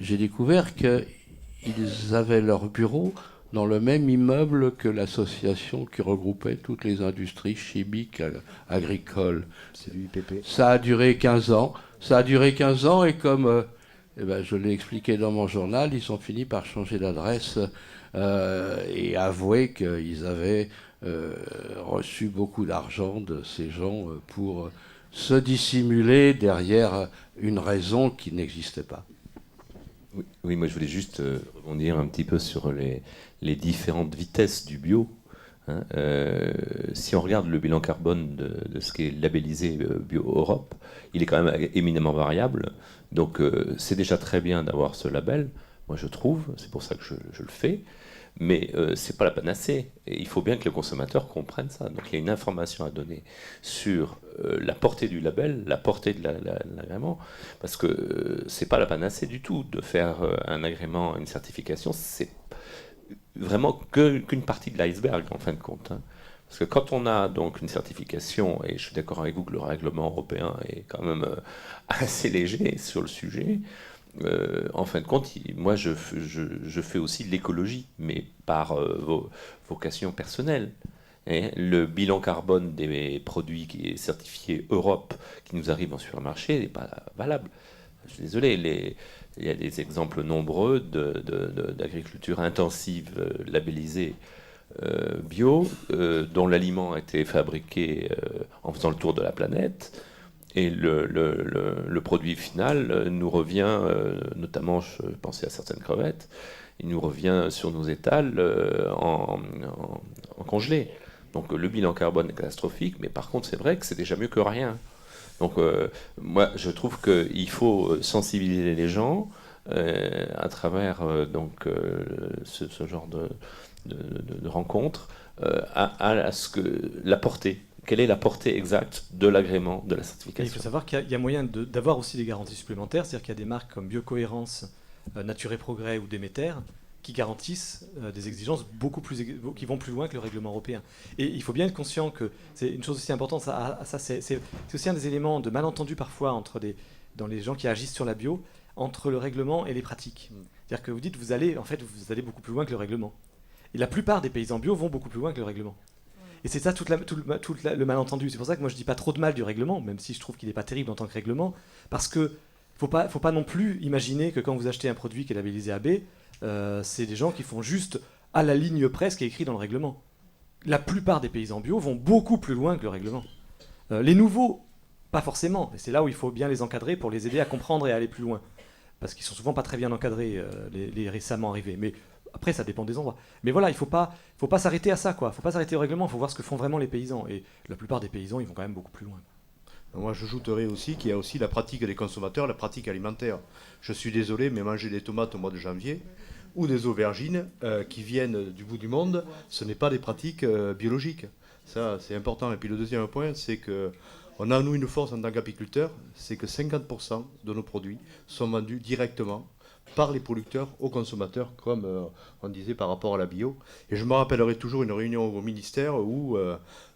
j'ai découvert qu'ils avaient leur bureau dans le même immeuble que l'association qui regroupait toutes les industries chimiques, agricoles. C'est du IPP. Ça a duré 15 ans. Ça a duré 15 ans et comme je l'ai expliqué dans mon journal, ils ont fini par changer d'adresse et avouer qu'ils avaient reçu beaucoup d'argent de ces gens pour se dissimuler derrière une raison qui n'existait pas. Oui, oui, moi je voulais juste rebondir un petit peu sur les différentes vitesses du bio. Hein. Si on regarde le bilan carbone de ce qui est labellisé Bio Europe, il est quand même éminemment variable. Donc c'est déjà très bien d'avoir ce label, moi je trouve, c'est pour ça que je le fais. Mais c'est pas la panacée. Et il faut bien que le consommateur comprenne ça. Donc il y a une information à donner sur la portée du label, la portée de l'agrément, parce que c'est pas la panacée du tout de faire un agrément, une certification. C'est vraiment qu'une partie de l'iceberg en fin de compte. Hein. Parce que quand on a donc une certification, et je suis d'accord avec vous que le règlement européen est quand même assez léger sur le sujet. En fin de compte, moi je fais aussi de l'écologie, mais par vocation personnelle. Et le bilan carbone des produits qui est certifié Europe, qui nous arrive en supermarché, n'est pas valable. Je suis désolé, il y a des exemples nombreux d'agriculture intensive labellisée bio, dont l'aliment a été fabriqué en faisant le tour de la planète. Et le produit final nous revient, notamment, je pensais à certaines crevettes, il nous revient sur nos étals en congelé. Donc le bilan carbone est catastrophique, mais par contre c'est vrai que c'est déjà mieux que rien. Donc moi je trouve qu'il faut sensibiliser les gens à travers ce genre de rencontres à ce que la portée. Quelle est la portée exacte de l'agrément, de la certification? Il faut savoir qu'il y a moyen d'avoir aussi des garanties supplémentaires, c'est-à-dire qu'il y a des marques comme Biocohérence, Nature et Progrès ou Déméter qui garantissent des exigences qui vont plus loin que le règlement européen. Et il faut bien être conscient que c'est une chose aussi importante, c'est aussi un des éléments de malentendu parfois dans les gens qui agissent sur la bio, entre le règlement et les pratiques. C'est-à-dire que vous dites, vous allez beaucoup plus loin que le règlement. Et la plupart des paysans bio vont beaucoup plus loin que le règlement. Et c'est ça tout le malentendu. C'est pour ça que moi je dis pas trop de mal du règlement, même si je trouve qu'il n'est pas terrible en tant que règlement, parce que faut pas non plus imaginer que quand vous achetez un produit qui est labellisé AB, c'est des gens qui font juste à la ligne près ce qui est écrit dans le règlement. La plupart des paysans bio vont beaucoup plus loin que le règlement. Les nouveaux, pas forcément. Et c'est là où il faut bien les encadrer pour les aider à comprendre et à aller plus loin. Parce qu'ils sont souvent pas très bien encadrés, les récemment arrivés. Mais après, ça dépend des endroits. Mais voilà, il faut pas s'arrêter à ça, quoi. Il faut pas s'arrêter au règlement, il faut voir ce que font vraiment les paysans. Et la plupart des paysans, ils vont quand même beaucoup plus loin. Moi, j'ajouterais aussi qu'il y a aussi la pratique des consommateurs, la pratique alimentaire. Je suis désolé, mais manger des tomates au mois de janvier ou des aubergines qui viennent du bout du monde, ce n'est pas des pratiques biologiques. Ça, c'est important. Et puis le deuxième point, c'est que on a, nous, une force en tant qu'apiculteurs, c'est que 50% de nos produits sont vendus directement par les producteurs aux consommateurs, comme on disait par rapport à la bio. Et je me rappellerai toujours une réunion au ministère où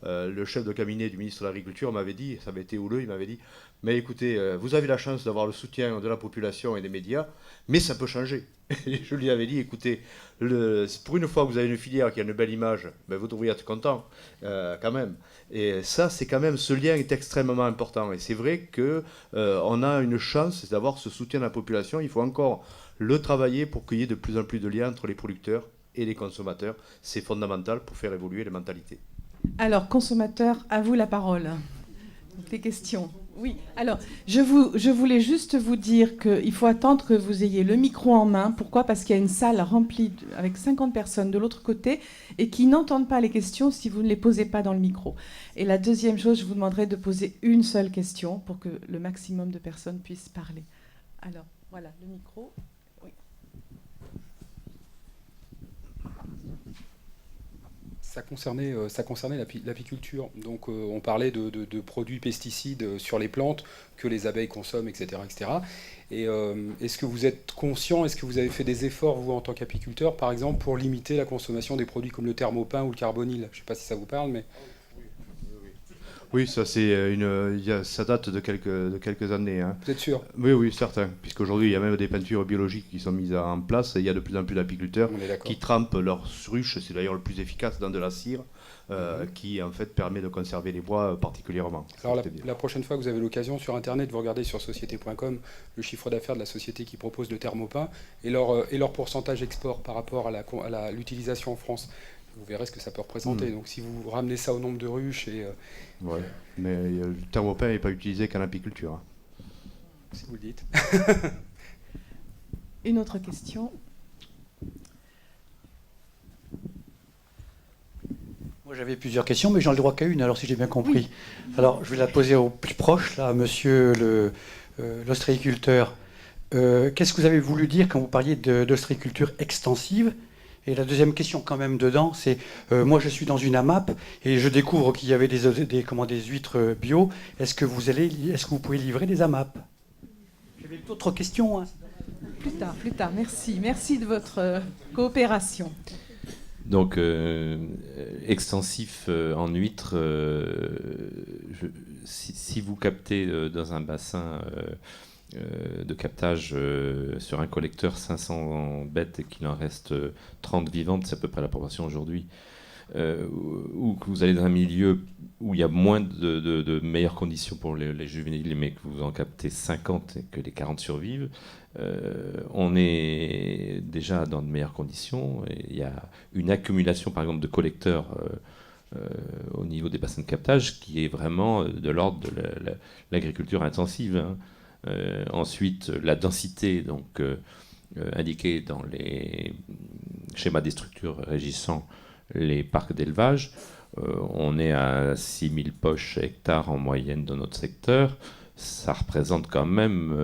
le chef de cabinet du ministre de l'Agriculture m'avait dit, ça avait été houleux, il m'avait dit, mais écoutez, vous avez la chance d'avoir le soutien de la population et des médias, mais ça peut changer. Et je lui avais dit, écoutez, pour une fois que vous avez une filière qui a une belle image, ben vous devriez être content, quand même. Et ça, c'est quand même, ce lien est extrêmement important. Et c'est vrai qu'on a une chance d'avoir ce soutien de la population. Il faut encore le travailler pour qu'il y ait de plus en plus de liens entre les producteurs et les consommateurs. C'est fondamental pour faire évoluer les mentalités. Alors, consommateurs, à vous la parole. Des questions. Oui, alors, je voulais juste vous dire qu'il faut attendre que vous ayez le micro en main. Pourquoi ? Parce qu'il y a une salle remplie avec 50 personnes de l'autre côté et qui n'entendent pas les questions si vous ne les posez pas dans le micro. Et la deuxième chose, je vous demanderai de poser une seule question pour que le maximum de personnes puissent parler. Alors, voilà, le micro. Oui. Ça concernait l'apiculture. Donc on parlait de produits pesticides sur les plantes que les abeilles consomment, etc. etc. Et est-ce que vous êtes conscient, est-ce que vous avez fait des efforts, vous, en tant qu'apiculteur, par exemple, pour limiter la consommation des produits comme le thermopin ou le carbonyle ? Je ne sais pas si ça vous parle, mais... Oui, ça ça date de quelques années. Hein. Vous êtes sûr? Oui, oui, certain. Puisqu'aujourd'hui, il y a même des peintures biologiques qui sont mises en place. Il y a de plus en plus d'apiculteurs On est d'accord. qui trempent leurs ruches, c'est d'ailleurs le plus efficace, dans de la cire, qui en fait permet de conserver les bois particulièrement. Alors la prochaine fois que vous avez l'occasion sur Internet, vous regardez sur société.com le chiffre d'affaires de la société qui propose le thermopin et leur pourcentage export par rapport à l'utilisation en France. Vous verrez ce que ça peut représenter. Donc si vous ramenez ça au nombre de ruches et... Ouais. Mais le thermopin n'est pas utilisé qu'en apiculture. Hein. Si vous le dites. Une autre question. Moi j'avais plusieurs questions, mais j'en ai le droit qu'à une, alors si j'ai bien compris. Oui. Alors je vais la poser au plus proche, là, monsieur l'ostréiculteur. Qu'est-ce que vous avez voulu dire quand vous parliez d'ostréiculture extensive? Et la deuxième question quand même dedans, c'est moi je suis dans une AMAP et je découvre qu'il y avait des huîtres bio. Est-ce que vous pouvez livrer des AMAP? J'avais d'autres questions. Hein. Plus tard. Merci de votre coopération. Donc, extensif en huître, si vous captez dans un bassin de captage sur un collecteur 500 bêtes et qu'il en reste 30 vivantes, c'est à peu près la proportion aujourd'hui, ou que vous allez dans un milieu où il y a moins de meilleures conditions pour les juvéniles, mais que vous en captez 50 et que les 40 survivent, on est déjà dans de meilleures conditions. Et il y a une accumulation, par exemple, de collecteurs au niveau des bassins de captage qui est vraiment de l'ordre de l'agriculture intensive. Hein. Ensuite, la densité donc, indiquée dans les schémas des structures régissant les parcs d'élevage, on est à 6000 poches hectares en moyenne dans notre secteur. Ça représente quand même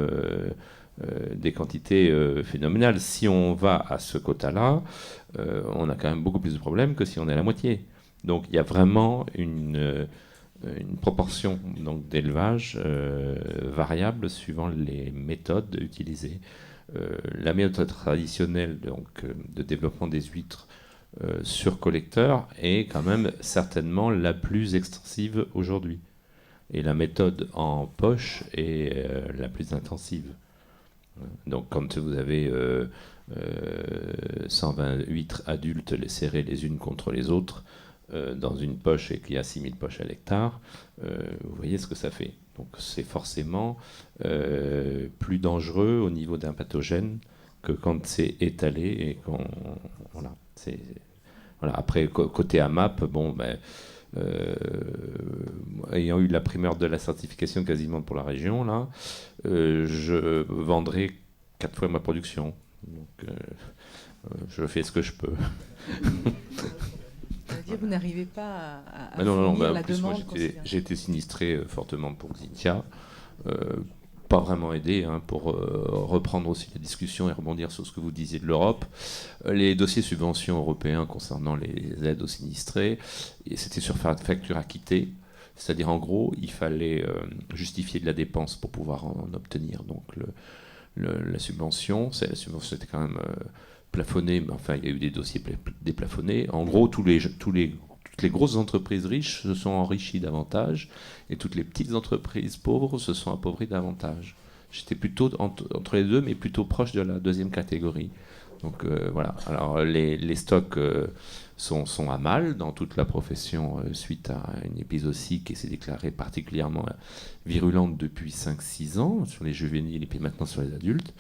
des quantités phénoménales. Si on va à ce quota-là, on a quand même beaucoup plus de problèmes que si on est à la moitié. Donc il y a vraiment une proportion donc, d'élevage variable suivant les méthodes utilisées. La méthode traditionnelle donc, de développement des huîtres sur collecteur est quand même certainement la plus extensive aujourd'hui. Et la méthode en poche est la plus intensive. Donc quand vous avez 120 huîtres adultes les serrées les unes contre les autres dans une poche et qu'il y a 6000 poches à l'hectare, vous voyez ce que ça fait. Donc c'est forcément plus dangereux au niveau d'un pathogène que quand c'est étalé et qu'on... Voilà, voilà. Après, côté AMAP, bon, ayant eu la primeur de la certification quasiment pour la région, là, je vendrai 4 fois ma production. Donc, je fais ce que je peux. Ça veut dire que vous n'arrivez pas à non, fournir en la plus, demande. j'ai été sinistré fortement pour Xintia. Pas vraiment aidé pour reprendre aussi la discussion et rebondir sur ce que vous disiez de l'Europe. Les dossiers subventions européens concernant les aides aux sinistrés, et c'était sur facture acquittée, c'est-à-dire en gros, il fallait justifier de la dépense pour pouvoir en obtenir donc la subvention. La subvention était quand même plafonnée, mais enfin il y a eu des dossiers déplafonnés. En gros, toutes les grosses entreprises riches se sont enrichies davantage et toutes les petites entreprises pauvres se sont appauvries davantage. J'étais plutôt entre les deux, mais plutôt proche de la deuxième catégorie. Donc voilà. Alors les stocks sont à mal dans toute la profession suite à une épizootie qui s'est déclarée particulièrement virulente depuis 5-6 ans sur les juvéniles et puis maintenant sur les adultes.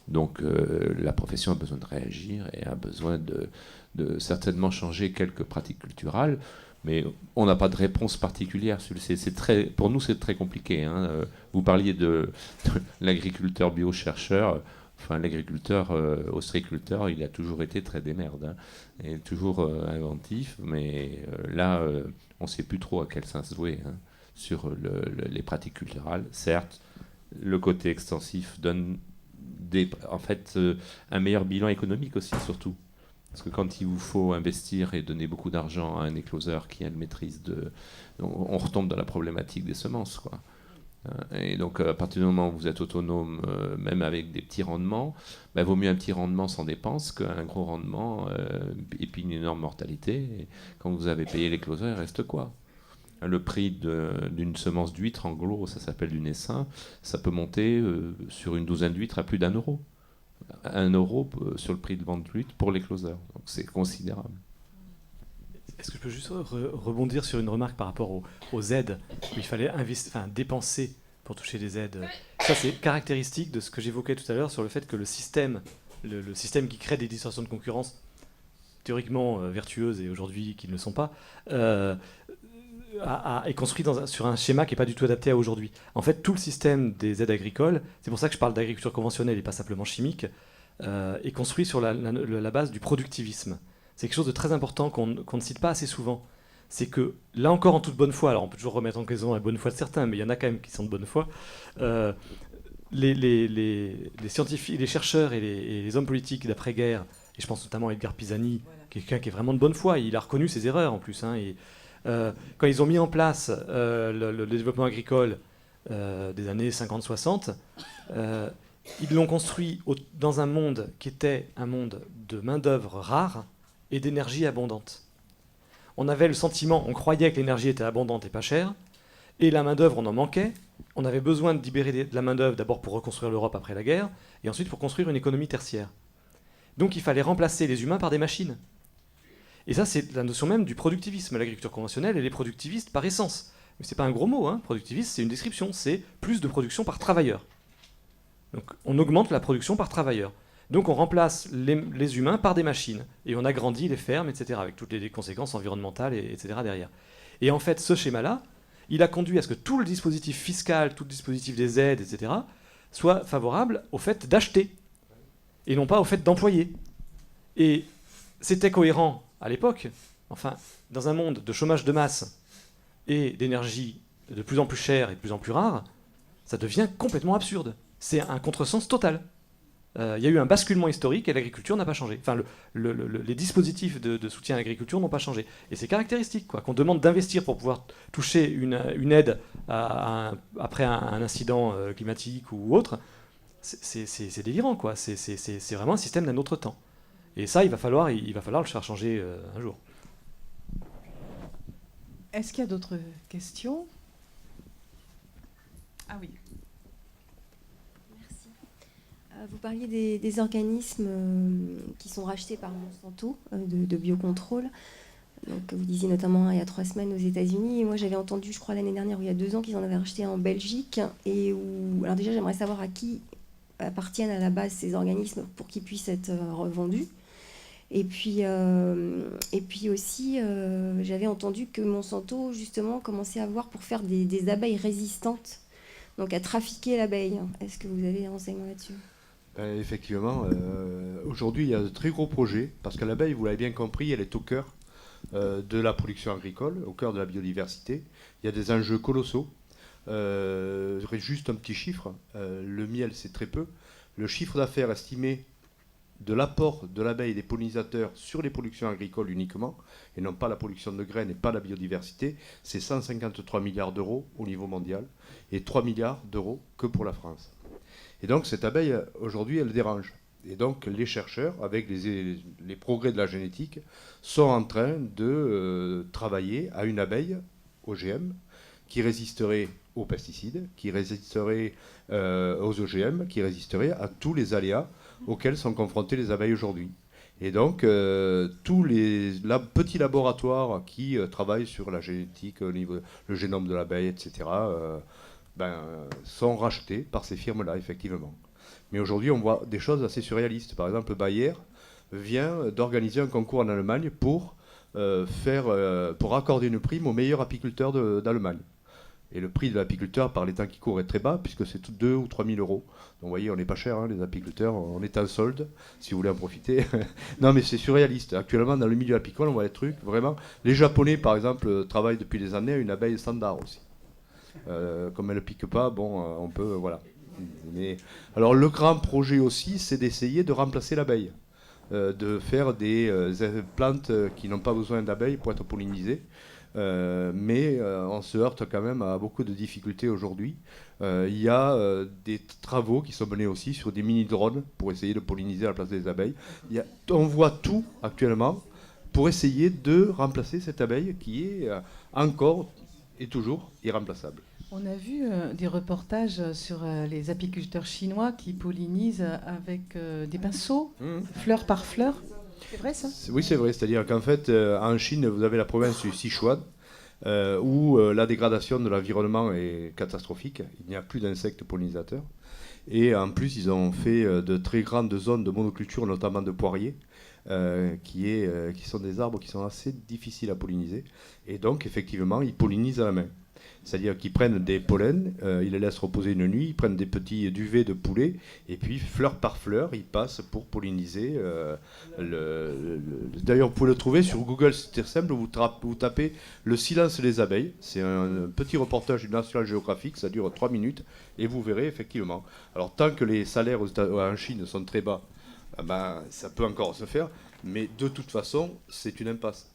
Donc la profession a besoin de réagir et a besoin de certainement changer quelques pratiques culturelles, mais on n'a pas de réponse particulière. Pour nous, c'est très compliqué. Hein. Vous parliez de l'agriculteur bio-chercheur. Enfin, l'agriculteur ostréiculteur, il a toujours été très démerde, hein, et toujours inventif, mais là, on ne sait plus trop à quel sens jouer hein, sur les pratiques culturelles. Certes, le côté extensif donne un meilleur bilan économique aussi, surtout. Parce que quand il vous faut investir et donner beaucoup d'argent à un écloseur qui a une maîtrise on retombe dans la problématique des semences, quoi. Et donc, à partir du moment où vous êtes autonome, même avec des petits rendements, vaut mieux un petit rendement sans dépense qu'un gros rendement et puis une énorme mortalité. Et quand vous avez payé l'écloseur, il reste quoi? Le prix d'une semence d'huître, en gros, ça s'appelle du naissin, ça peut monter sur une douzaine d'huîtres à plus d'1 euro. 1 euro sur le prix de vente d'huître pour l'écloseur. Donc c'est considérable. Est-ce que je peux juste rebondir sur une remarque par rapport aux aides, où il fallait dépenser pour toucher des aides. Ça, c'est caractéristique de ce que j'évoquais tout à l'heure sur le fait que le système qui crée des distorsions de concurrence, théoriquement vertueuses et aujourd'hui qui ne le sont pas, est construit sur un schéma qui n'est pas du tout adapté à aujourd'hui. En fait, tout le système des aides agricoles, c'est pour ça que je parle d'agriculture conventionnelle et pas simplement chimique, est construit sur la base du productivisme. C'est quelque chose de très important qu'on ne cite pas assez souvent. C'est que, là encore en toute bonne foi, alors on peut toujours remettre en question la bonne foi de certains, mais il y en a quand même qui sont de bonne foi, les scientifiques, les chercheurs et les hommes politiques d'après-guerre, et je pense notamment à Edgar Pisani, quelqu'un qui est vraiment de bonne foi, il a reconnu ses erreurs en plus, quand ils ont mis en place le développement agricole des années 50-60, ils l'ont construit dans un monde qui était un monde de main-d'œuvre rare et d'énergie abondante. On avait le sentiment, on croyait que l'énergie était abondante et pas chère, et la main-d'œuvre, on en manquait. On avait besoin de libérer de la main-d'œuvre d'abord pour reconstruire l'Europe après la guerre, et ensuite pour construire une économie tertiaire. Donc il fallait remplacer les humains par des machines. Et ça, c'est la notion même du productivisme. L'agriculture conventionnelle, elle est productiviste par essence. Mais c'est pas un gros mot, hein. Productiviste, c'est une description, c'est plus de production par travailleur. Donc on augmente la production par travailleur. Donc on remplace les humains par des machines. Et on agrandit les fermes, etc., avec toutes les conséquences environnementales, etc. derrière. Et en fait, ce schéma-là, il a conduit à ce que tout le dispositif fiscal, tout le dispositif des aides, etc., soit favorable au fait d'acheter, et non pas au fait d'employer. Et c'était cohérent à l'époque. Enfin, dans un monde de chômage de masse et d'énergie de plus en plus chère et de plus en plus rare, ça devient complètement absurde. C'est un contresens total. Il y a eu un basculement historique et l'agriculture n'a pas changé. Enfin, les dispositifs de soutien à l'agriculture n'ont pas changé. Et c'est caractéristique, quoi, qu'on demande d'investir pour pouvoir toucher une aide après un incident climatique ou autre. C'est délirant, quoi. C'est vraiment un système d'un autre temps. Et ça, il va falloir le faire changer un jour. Est-ce qu'il y a d'autres questions? Ah oui. Vous parliez des organismes qui sont rachetés par Monsanto, de biocontrôle. Donc, vous disiez notamment il y a 3 semaines aux États-Unis. Et moi, j'avais entendu, je crois, l'année dernière ou il y a 2 ans, qu'ils en avaient racheté en Belgique. Alors déjà, j'aimerais savoir à qui appartiennent à la base ces organismes pour qu'ils puissent être revendus. Et puis aussi, j'avais entendu que Monsanto, justement, commençait à voir pour faire des abeilles résistantes, donc à trafiquer l'abeille. Est-ce que vous avez des renseignements là-dessus ? Effectivement, aujourd'hui il y a de très gros projets, parce que l'abeille, vous l'avez bien compris, elle est au cœur de la production agricole, au cœur de la biodiversité. Il y a des enjeux colossaux. Juste un petit chiffre, le miel c'est très peu. Le chiffre d'affaires estimé de l'apport de l'abeille et des pollinisateurs sur les productions agricoles uniquement, et non pas la production de graines et pas la biodiversité, c'est 153 milliards d'euros au niveau mondial, et 3 milliards d'euros que pour la France. Et donc cette abeille, aujourd'hui, elle dérange. Et donc les chercheurs, avec les progrès de la génétique, sont en train de travailler à une abeille OGM qui résisterait aux pesticides, qui résisterait aux OGM, qui résisterait à tous les aléas auxquels sont confrontées les abeilles aujourd'hui. Et donc tous les petits laboratoires qui travaillent sur la génétique, au niveau le génome de l'abeille, etc., sont rachetés par ces firmes-là, effectivement. Mais aujourd'hui, on voit des choses assez surréalistes. Par exemple, Bayer vient d'organiser un concours en Allemagne pour accorder une prime aux meilleurs apiculteurs d'Allemagne. Et le prix de l'apiculteur, par les temps qui courent, est très bas, puisque c'est 2 000 ou 3 000 euros. Donc vous voyez, on n'est pas cher, hein, les apiculteurs, on est en solde, si vous voulez en profiter. Non, mais c'est surréaliste. Actuellement, dans le milieu apicole, on voit des trucs, vraiment. Les Japonais, par exemple, travaillent depuis des années à une abeille standard aussi. Comme elle ne pique pas, on peut, voilà. Mais, alors le grand projet aussi, c'est d'essayer de remplacer l'abeille, de faire des plantes qui n'ont pas besoin d'abeilles pour être pollinisées. Mais on se heurte quand même à beaucoup de difficultés aujourd'hui. Il y a des travaux qui sont menés aussi sur des mini-drones pour essayer de polliniser à la place des abeilles. On voit tout actuellement pour essayer de remplacer cette abeille qui est encore est toujours irremplaçable. On a vu des reportages sur les apiculteurs chinois qui pollinisent avec des pinceaux, fleur par fleur. C'est vrai ça ? Oui, c'est vrai. C'est-à-dire qu'en fait, en Chine, vous avez la province du Sichuan, où la dégradation de l'environnement est catastrophique. Il n'y a plus d'insectes pollinisateurs. Et en plus, ils ont fait de très grandes zones de monoculture, notamment de poiriers, qui sont des arbres qui sont assez difficiles à polliniser. Et donc, effectivement, ils pollinisent à la main. C'est-à-dire qu'ils prennent des pollens, ils les laissent reposer une nuit, ils prennent des petits duvets de poulet, et puis fleur par fleur, ils passent pour polliniser. D'ailleurs, vous pouvez le trouver sur Google, c'est très simple, vous tapez le silence des abeilles. C'est un petit reportage du National Geographic, ça dure 3 minutes, et vous verrez effectivement. Alors, tant que les salaires en Chine sont très bas, ben, ça peut encore se faire, mais de toute façon, c'est une impasse.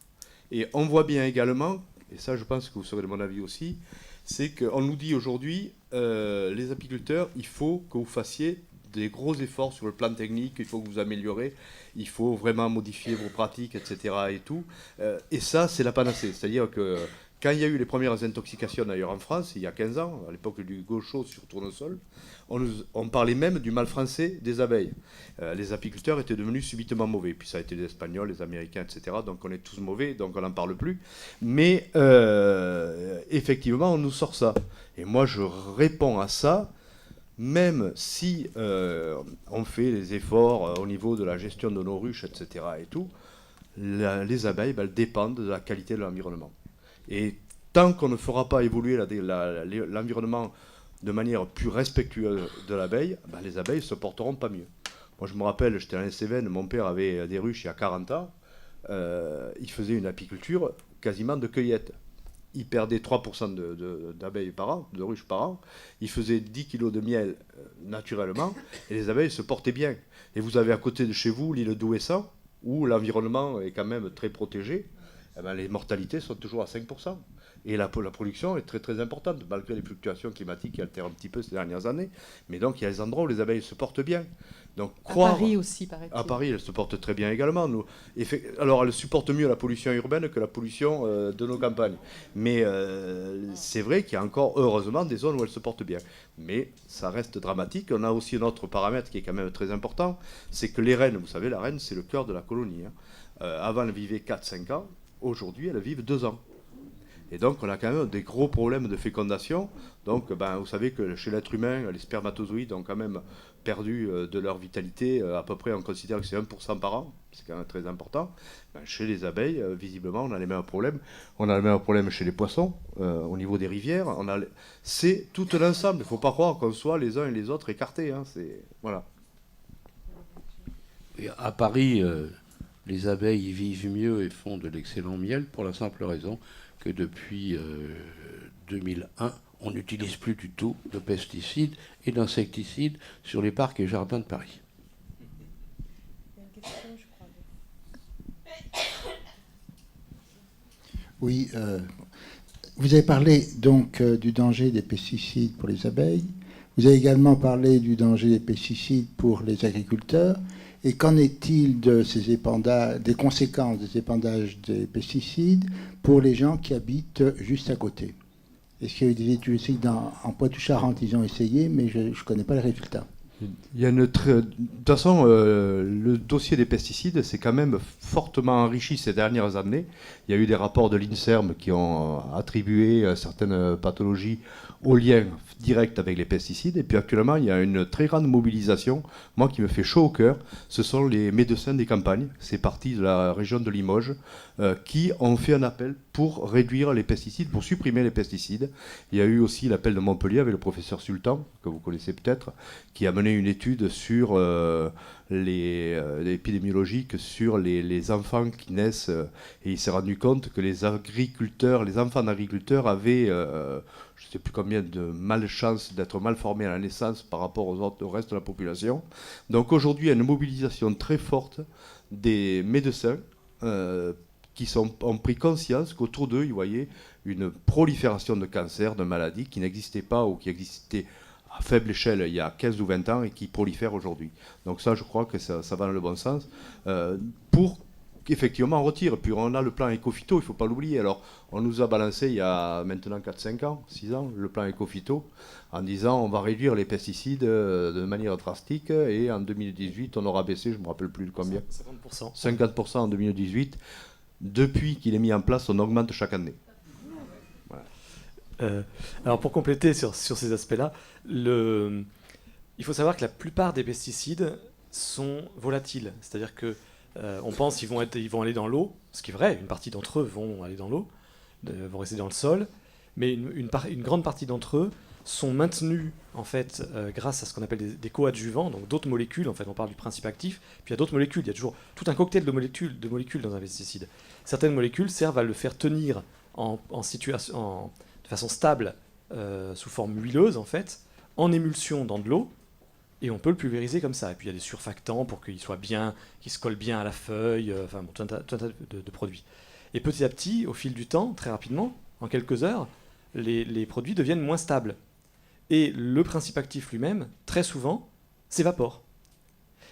Et on voit bien également, et ça je pense que vous serez de mon avis aussi, c'est qu'on nous dit aujourd'hui, les apiculteurs, il faut que vous fassiez des gros efforts sur le plan technique, il faut que vous améliorez, il faut vraiment modifier vos pratiques, etc. Et tout. Et ça, c'est la panacée. C'est-à-dire que quand il y a eu les premières intoxications d'ailleurs en France, il y a 15 ans, à l'époque du gaucho sur tournesol, on parlait même du mal français des abeilles. Les apiculteurs étaient devenus subitement mauvais. Puis ça a été les Espagnols, les Américains, etc. Donc on est tous mauvais, donc on n'en parle plus. Mais effectivement, on nous sort ça. Et moi, je réponds à ça, même si on fait les efforts au niveau de la gestion de nos ruches, etc. et tout, les abeilles, elles dépendent de la qualité de l'environnement. Et tant qu'on ne fera pas évoluer l'environnement de manière plus respectueuse de l'abeille, ben les abeilles ne se porteront pas mieux. Moi, je me rappelle, j'étais en Cévennes, mon père avait des ruches il y a 40 ans. Il faisait une apiculture quasiment de cueillette. Il perdait 3% d'abeilles par an, de ruches par an. Il faisait 10 kilos de miel naturellement, et les abeilles se portaient bien. Et vous avez à côté de chez vous l'île d'Ouessant, où l'environnement est quand même très protégé. Eh ben, les mortalités sont toujours à 5%. Et la production est très très importante, malgré les fluctuations climatiques qui altèrent un petit peu ces dernières années. Mais donc il y a des endroits où les abeilles se portent bien. Donc, à Paris aussi, paraît-il. À Paris, elles se portent très bien également. Alors elles supportent mieux la pollution urbaine que la pollution de nos campagnes. Mais c'est vrai qu'il y a encore, heureusement, des zones où elles se portent bien. Mais ça reste dramatique. On a aussi un autre paramètre qui est quand même très important, c'est que les reines, vous savez, la reine, c'est le cœur de la colonie. Avant, elles vivaient 4-5 ans. Aujourd'hui, elles vivent 2 ans. Et donc, on a quand même des gros problèmes de fécondation. Donc, vous savez que chez l'être humain, les spermatozoïdes ont quand même perdu de leur vitalité. À peu près, on considère que c'est 1% par an. C'est quand même très important. Chez les abeilles, visiblement, on a les mêmes problèmes. On a le même problème chez les poissons, au niveau des rivières. C'est tout l'ensemble. Il ne faut pas croire qu'on soit les uns et les autres écartés. Voilà. Et à Paris, les abeilles vivent mieux et font de l'excellent miel pour la simple raison que depuis 2001, on n'utilise plus du tout de pesticides et d'insecticides sur les parcs et jardins de Paris. Oui, vous avez parlé donc du danger des pesticides pour les abeilles. Vous avez également parlé du danger des pesticides pour les agriculteurs. Et qu'en est-il de des conséquences des épandages des pesticides pour les gens qui habitent juste à côté? Est-ce qu'il y a eu des études? Je sais qu'en Poitou-Charentes, ils ont essayé, mais je ne connais pas les résultats. Il y a de toute façon, le dossier des pesticides s'est quand même fortement enrichi ces dernières années. Il y a eu des rapports de l'INSERM qui ont attribué certaines pathologies au lien direct avec les pesticides. Et puis actuellement, il y a une très grande mobilisation. Moi, qui me fait chaud au cœur, ce sont les médecins des campagnes. C'est parti de la région de Limoges qui ont fait un appel pour réduire les pesticides, pour supprimer les pesticides. Il y a eu aussi l'appel de Montpellier avec le professeur Sultan, que vous connaissez peut-être, qui a mené une étude sur épidémiologique sur les enfants qui naissent. Et il s'est rendu compte que les enfants d'agriculteurs avaient... je ne sais plus combien de malchance d'être mal formés à la naissance par rapport au reste de la population. Donc aujourd'hui, il y a une mobilisation très forte des médecins qui ont pris conscience qu'autour d'eux, ils voyaient une prolifération de cancers, de maladies qui n'existaient pas ou qui existaient à faible échelle il y a 15 ou 20 ans et qui prolifèrent aujourd'hui. Donc ça, je crois que ça va dans le bon sens. Pour effectivement on retire. Puis on a le plan Ecophyto, il ne faut pas l'oublier. Alors on nous a balancé il y a maintenant 4-5 ans, 6 ans, le plan Ecophyto, en disant on va réduire les pesticides de manière drastique, et en 2018 on aura baissé, je ne me rappelle plus de combien, 50%. 50% en 2018. Depuis qu'il est mis en place, on augmente chaque année. Alors pour compléter sur ces aspects-là, il faut savoir que la plupart des pesticides sont volatiles. C'est-à-dire que on pense qu'ils vont aller dans l'eau, ce qui est vrai, une partie d'entre eux vont aller dans l'eau, vont rester dans le sol, mais une grande partie d'entre eux sont maintenus en fait grâce à ce qu'on appelle des coadjuvants, donc d'autres molécules. En fait, on parle du principe actif, puis il y a d'autres molécules. Il y a toujours tout un cocktail de molécules dans un pesticide. Certaines molécules servent à le faire tenir de façon stable, sous forme huileuse en fait, en émulsion dans de l'eau, et on peut le pulvériser comme ça. Et puis il y a des surfactants pour qu'il soit bien, qu'il se colle bien à la feuille, tout un tas de produits. Et petit à petit, au fil du temps, très rapidement, en quelques heures, les produits deviennent moins stables. Et le principe actif lui-même, très souvent, s'évapore.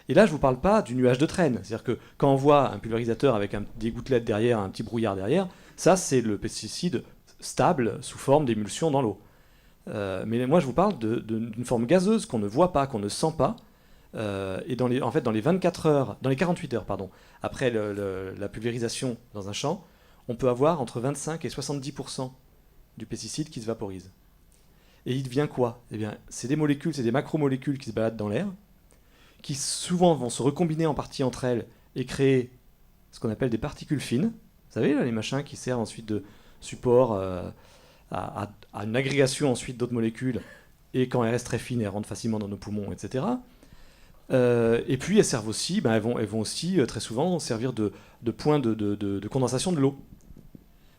Et là, je ne vous parle pas du nuage de traîne. C'est-à-dire que quand on voit un pulvérisateur avec des gouttelettes derrière, un petit brouillard derrière, ça, c'est le pesticide stable sous forme d'émulsion dans l'eau. Mais moi, je vous parle d'une forme gazeuse qu'on ne voit pas, qu'on ne sent pas. Et dans les 48 heures, après la pulvérisation dans un champ, on peut avoir entre 25 et 70% du pesticide qui se vaporise. Et il devient quoi ? Eh bien, c'est des molécules, c'est des macromolécules qui se baladent dans l'air, qui souvent vont se recombiner en partie entre elles et créer ce qu'on appelle des particules fines. Vous savez, là, les machins qui servent ensuite de support à une agrégation ensuite d'autres molécules, et quand elles restent très fines, elles rentrent facilement dans nos poumons, etc. Et puis elles servent aussi, elles vont aussi très souvent servir de point de condensation de l'eau.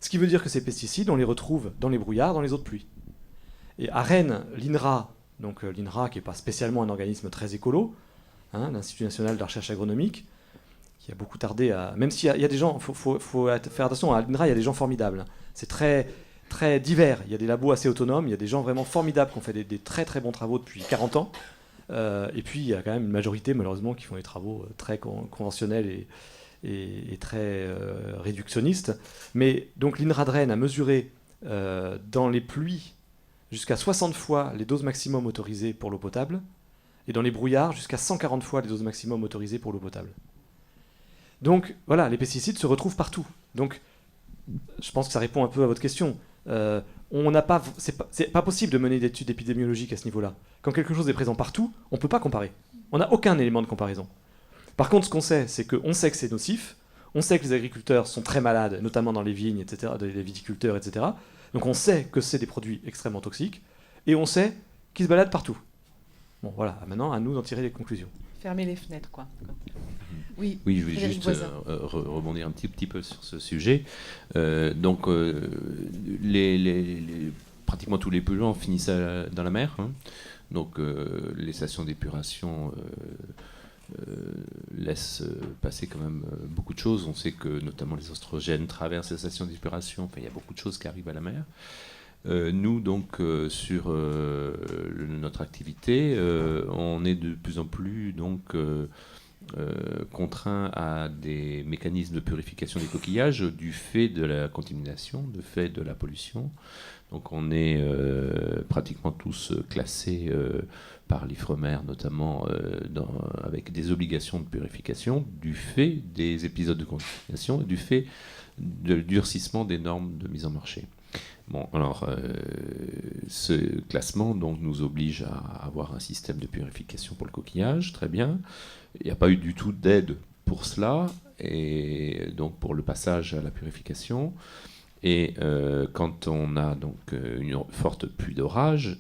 Ce qui veut dire que ces pesticides, on les retrouve dans les brouillards, dans les eaux de pluie. Et à Rennes, l'INRA, donc l'INRA qui n'est pas spécialement un organisme très écolo, l'Institut national de la recherche agronomique, qui a beaucoup tardé à... Même s'il y a des gens, il faut faire attention, à l'INRA, il y a des gens formidables. C'est très, très divers. Il y a des labos assez autonomes, il y a des gens vraiment formidables qui ont fait des très très bons travaux depuis 40 ans. Et puis il y a quand même une majorité, malheureusement, qui font des travaux très conventionnels et très réductionnistes. Mais donc l'INRA de Rennes a mesuré dans les pluies jusqu'à 60 fois les doses maximum autorisées pour l'eau potable, et dans les brouillards jusqu'à 140 fois les doses maximum autorisées pour l'eau potable. Donc voilà, les pesticides se retrouvent partout. Donc je pense que ça répond un peu à votre question. C'est pas possible de mener d'études épidémiologiques à ce niveau-là. Quand quelque chose est présent partout, on ne peut pas comparer. On n'a aucun élément de comparaison. Par contre, ce qu'on sait, c'est qu'on sait que c'est nocif, on sait que les agriculteurs sont très malades, notamment dans les vignes, etc., les viticulteurs, etc. Donc on sait que c'est des produits extrêmement toxiques, et on sait qu'ils se baladent partout. Bon, voilà, maintenant, à nous d'en tirer les conclusions. Fermer les fenêtres, quoi. Oui, je voulais juste rebondir un petit peu sur ce sujet. Pratiquement tous les polluants finissent dans la mer. Donc les stations d'épuration laissent passer quand même beaucoup de choses. On sait que notamment les oestrogènes traversent les stations d'épuration. Enfin, il y a beaucoup de choses qui arrivent à la mer. Nous, donc, sur notre activité, on est de plus en plus contraint à des mécanismes de purification des coquillages du fait de la contamination, du fait de la pollution. Donc on est pratiquement tous classés par l'Ifremer, notamment avec des obligations de purification du fait des épisodes de contamination et du fait du durcissement des normes de mise en marché. Bon, alors, ce classement donc, nous oblige à avoir un système de purification pour le coquillage, très bien. Il n'y a pas eu du tout d'aide pour cela, et donc pour le passage à la purification. Et quand on a donc une forte pluie d'orage,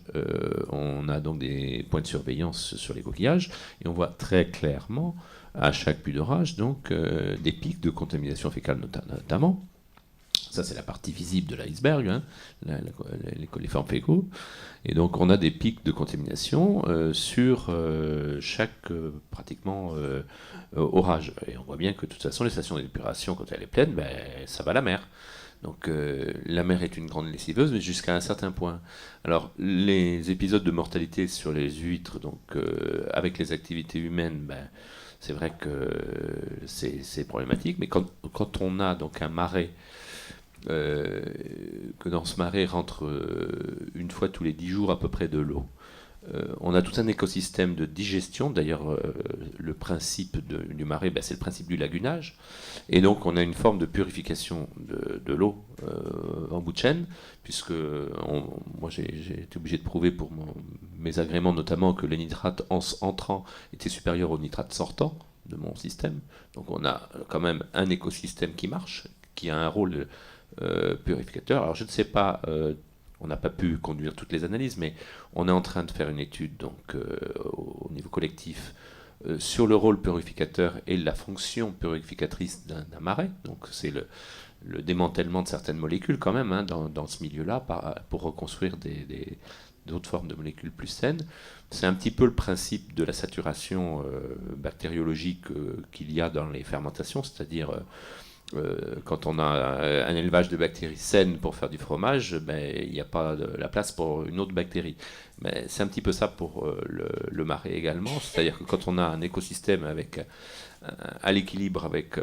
on a donc des points de surveillance sur les coquillages, et on voit très clairement, à chaque pluie d'orage, donc des pics de contamination fécale notamment. Ça, c'est la partie visible de l'iceberg, les coliformes fécaux. Et donc, on a des pics de contamination sur chaque, pratiquement, orage. Et on voit bien que, de toute façon, les stations d'épuration, quand elle est pleine, ça va à la mer. Donc, la mer est une grande lessiveuse, mais jusqu'à un certain point. Alors, les épisodes de mortalité sur les huîtres, donc, avec les activités humaines, c'est vrai que c'est problématique, mais quand on a donc un marais, que dans ce marais rentre une fois tous les 10 jours à peu près de l'eau, on a tout un écosystème de digestion. D'ailleurs, le principe du marais, c'est le principe du lagunage. Et donc, on a une forme de purification de l'eau en bout de chaîne, puisque moi, j'ai été obligé de prouver pour mes agréments, notamment, que les nitrates entrants étaient supérieurs aux nitrates sortants de mon système. Donc, on a quand même un écosystème qui marche, qui a un rôle purificateur. Alors, je ne sais pas... on n'a pas pu conduire toutes les analyses, mais on est en train de faire une étude donc, au niveau collectif sur le rôle purificateur et la fonction purificatrice d'un marais. Donc c'est le démantèlement de certaines molécules quand même dans ce milieu-là pour reconstruire d'autres formes de molécules plus saines. C'est un petit peu le principe de la saturation bactériologique qu'il y a dans les fermentations, c'est-à-dire... quand on a un élevage de bactéries saines pour faire du fromage, il n'y a pas la place pour une autre bactérie. Mais c'est un petit peu ça pour le marais également, c'est-à-dire que quand on a un écosystème à l'équilibre avec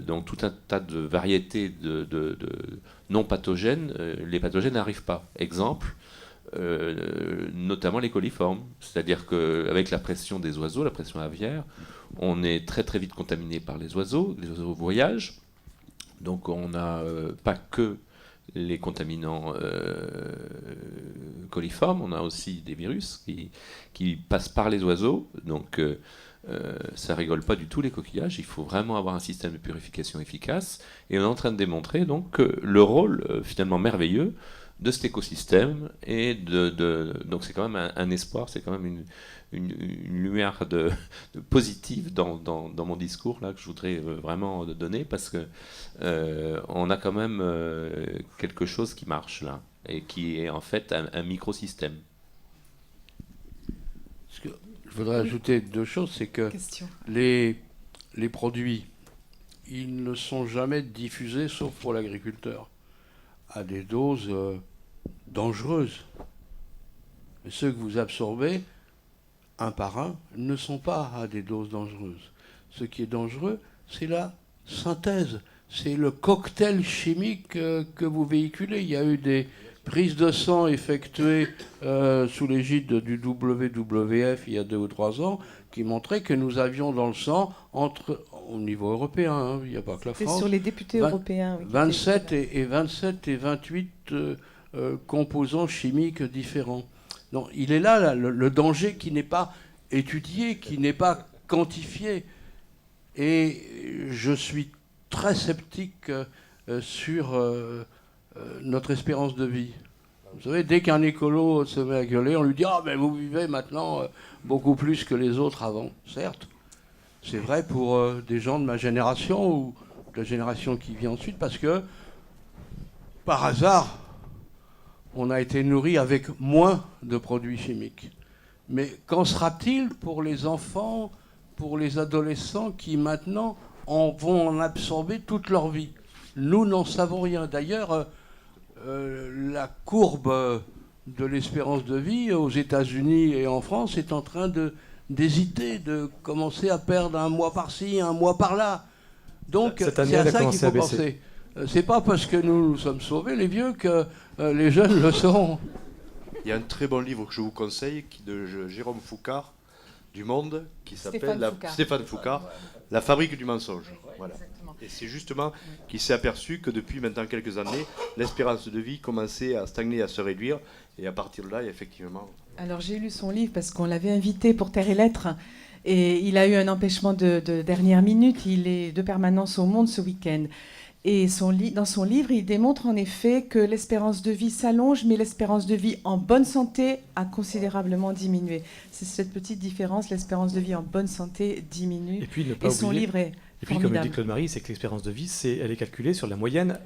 donc tout un tas de variétés de non pathogènes, les pathogènes n'arrivent pas. Exemple, notamment les coliformes, c'est-à-dire qu'avec la pression des oiseaux, la pression aviaire, on est très très vite contaminé par les oiseaux voyagent. Donc on n'a pas que les contaminants coliformes, on a aussi des virus qui passent par les oiseaux. Donc ça rigole pas du tout les coquillages, il faut vraiment avoir un système de purification efficace. Et on est en train de démontrer donc le rôle finalement merveilleux de cet écosystème. Et donc c'est quand même un espoir, c'est quand même une lumière positive dans mon discours là, que je voudrais vraiment donner, parce que on a quand même quelque chose qui marche là, et qui est en fait un microsystème. Je voudrais ajouter deux choses, c'est que les produits, ils ne sont jamais diffusés, sauf pour l'agriculteur, à des doses dangereuses. Mais ceux que vous absorbez, un par un, ne sont pas à des doses dangereuses. Ce qui est dangereux, c'est la synthèse, c'est le cocktail chimique que vous véhiculez. Il y a eu des prises de sang effectuées sous l'égide du WWF il y a 2 ou 3 ans, qui montraient que nous avions dans le sang, au niveau européen, il n'y a pas que la France, sur les députés européens, 27 et 28 composants chimiques différents. Donc, il est là le danger qui n'est pas étudié, qui n'est pas quantifié. Et je suis très sceptique sur notre espérance de vie. Vous savez, dès qu'un écolo se met à gueuler, on lui dit « Ah, mais vous vivez maintenant beaucoup plus que les autres avant. » Certes, c'est vrai pour des gens de ma génération ou de la génération qui vient ensuite, parce que, par hasard, on a été nourri avec moins de produits chimiques. Mais qu'en sera-t-il pour les enfants, pour les adolescents qui maintenant vont en absorber toute leur vie? Nous n'en savons rien. D'ailleurs, la courbe de l'espérance de vie aux États-Unis et en France est en train d'hésiter, de commencer à perdre un mois par-ci, un mois par-là. Donc c'est à ça qu'il faut penser. C'est pas parce que nous sommes sauvés, les vieux, que les jeunes le seront. Il y a un très bon livre que je vous conseille, de Jérôme Foucard, du Monde, qui s'appelle Stéphane Foucard, La fabrique du mensonge. Voilà. Et c'est justement qu'il s'est aperçu que depuis maintenant quelques années, l'espérance de vie commençait à stagner, à se réduire. Et à partir de là, effectivement... Alors j'ai lu son livre parce qu'on l'avait invité pour Terre et Lettres. Et il a eu un empêchement de dernière minute. Il est de permanence au Monde ce week-end. Et dans son livre, il démontre en effet que l'espérance de vie s'allonge, mais l'espérance de vie en bonne santé a considérablement diminué. C'est cette petite différence, l'espérance de vie en bonne santé diminue. Et puis ne pas son livre est et puis comme le dit Claude Marie, c'est que l'espérance de vie, elle est calculée sur la moyenne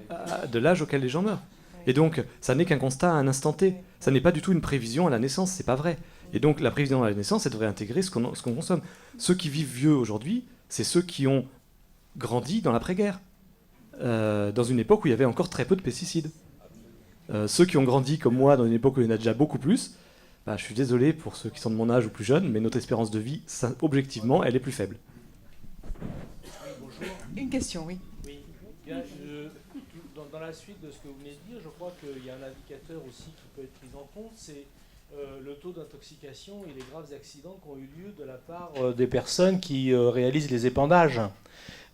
de l'âge auquel les gens meurent. Et donc, ça n'est qu'un constat à un instant T. Ça n'est pas du tout une prévision à la naissance, c'est pas vrai. Et donc, la prévision à la naissance, elle devrait intégrer ce qu'on consomme. Ceux qui vivent vieux aujourd'hui, c'est ceux qui ont grandi dans l'après-guerre. Dans une époque où il y avait encore très peu de pesticides. Ceux qui ont grandi comme moi dans une époque où il y en a déjà beaucoup plus, je suis désolé pour ceux qui sont de mon âge ou plus jeunes, mais notre espérance de vie, objectivement, elle est plus faible. Une question, oui. Oui. Bien, dans la suite de ce que vous venez de dire, je crois qu'il y a un indicateur aussi qui peut être pris en compte, c'est le taux d'intoxication et les graves accidents qui ont eu lieu de la part des personnes qui réalisent les épandages.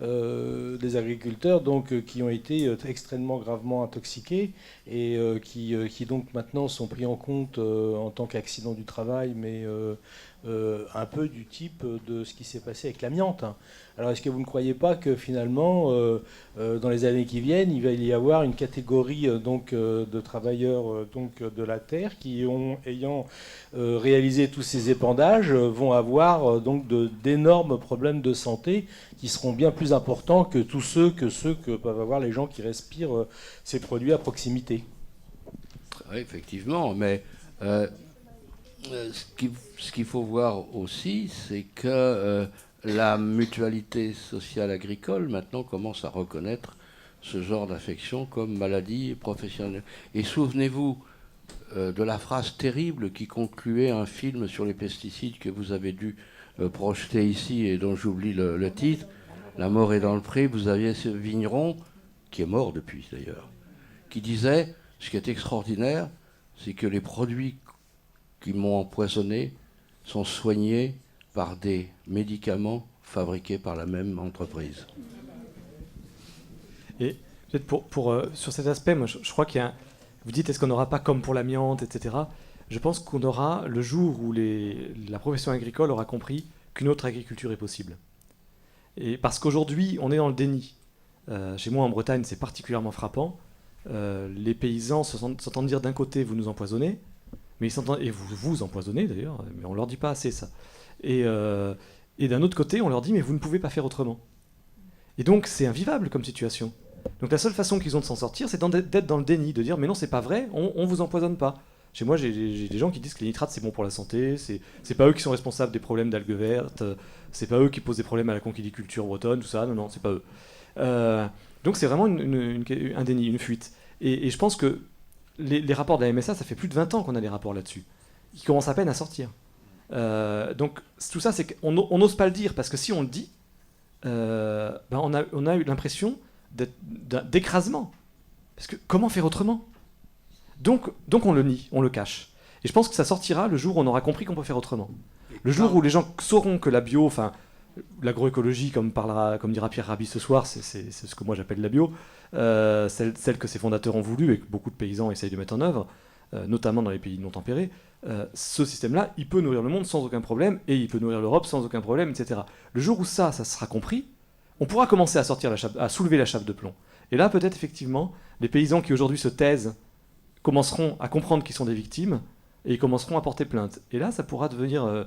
Des agriculteurs donc, qui ont été extrêmement gravement intoxiqués et qui donc maintenant sont pris en compte en tant qu'accident du travail, mais un peu du type de ce qui s'est passé avec l'amiante. Alors est-ce que vous ne croyez pas que finalement, dans les années qui viennent, il va y avoir une catégorie de travailleurs de la terre qui, ayant réalisé tous ces épandages, vont avoir d'énormes problèmes de santé qui seront bien plus importants que tous ceux que peuvent avoir les gens qui respirent ces produits à proximité? Oui, effectivement, mais ce qu'il faut voir aussi, c'est que la mutualité sociale agricole maintenant commence à reconnaître ce genre d'affection comme maladie professionnelle. Et souvenez-vous de la phrase terrible qui concluait un film sur les pesticides que vous avez dû projeter ici et dont j'oublie le titre. La mort est dans le pré. Vous aviez ce vigneron, qui est mort depuis d'ailleurs, qui disait, ce qui est extraordinaire, c'est que les produits qui m'ont empoisonné sont soignés par des médicaments fabriqués par la même entreprise. Et peut-être sur cet aspect, moi, je crois qu'il y a... Vous dites, est-ce qu'on n'aura pas comme pour l'amiante, etc. Je pense qu'on aura le jour où la profession agricole aura compris qu'une autre agriculture est possible. Et parce qu'aujourd'hui, on est dans le déni. Chez moi, en Bretagne, c'est particulièrement frappant. Les paysans s'entendent dire d'un côté, vous nous empoisonnez, mais et vous empoisonnez d'ailleurs, mais on leur dit pas assez ça. Et d'un autre côté, on leur dit, mais vous ne pouvez pas faire autrement. Et donc, c'est invivable comme situation. Donc la seule façon qu'ils ont de s'en sortir, c'est d'être dans le déni, de dire, mais non, c'est pas vrai, on vous empoisonne pas. Chez moi, j'ai des gens qui disent que les nitrates, c'est bon pour la santé, c'est pas eux qui sont responsables des problèmes d'algues vertes, c'est pas eux qui posent des problèmes à la conchiliculture bretonne, tout ça, non, c'est pas eux. Donc c'est vraiment un déni, une fuite. Et je pense que les rapports de la MSA, ça fait plus de 20 ans qu'on a des rapports là-dessus. Ils commencent à peine à sortir. Donc tout ça, c'est qu'on n'ose pas le dire, parce que si on le dit, on a eu l'impression d'écrasement. Parce que comment faire autrement ? Donc on le nie, on le cache. Et je pense que ça sortira le jour où on aura compris qu'on peut faire autrement. Le jour où les gens sauront que la bio, enfin l'agroécologie, comme dira Pierre Rabhi ce soir, c'est ce que moi j'appelle la bio, celle que ses fondateurs ont voulu et que beaucoup de paysans essayent de mettre en œuvre, notamment dans les pays non tempérés, ce système-là, il peut nourrir le monde sans aucun problème, et il peut nourrir l'Europe sans aucun problème, etc. Le jour où ça sera compris, on pourra commencer à soulever la chape de plomb. Et là, peut-être effectivement, les paysans qui aujourd'hui se taisent commenceront à comprendre qu'ils sont des victimes, et ils commenceront à porter plainte. Et là, ça pourra devenir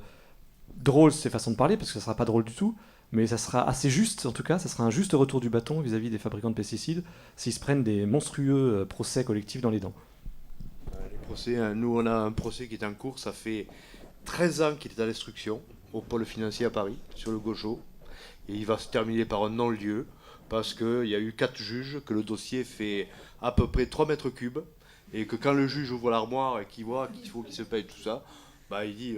drôle, ces façons de parler, parce que ça ne sera pas drôle du tout, mais ça sera assez juste, en tout cas, ça sera un juste retour du bâton vis-à-vis des fabricants de pesticides, s'ils se prennent des monstrueux procès collectifs dans les dents. Les procès, nous, on a un procès qui est en cours, ça fait 13 ans qu'il est à l'instruction, au pôle financier à Paris, sur le Gaucho, et il va se terminer par un non-lieu, parce qu'il y a eu 4 juges, que le dossier fait à peu près 3 mètres cubes, et que quand le juge ouvre l'armoire et qu'il voit qu'il faut qu'il se paye tout ça, il dit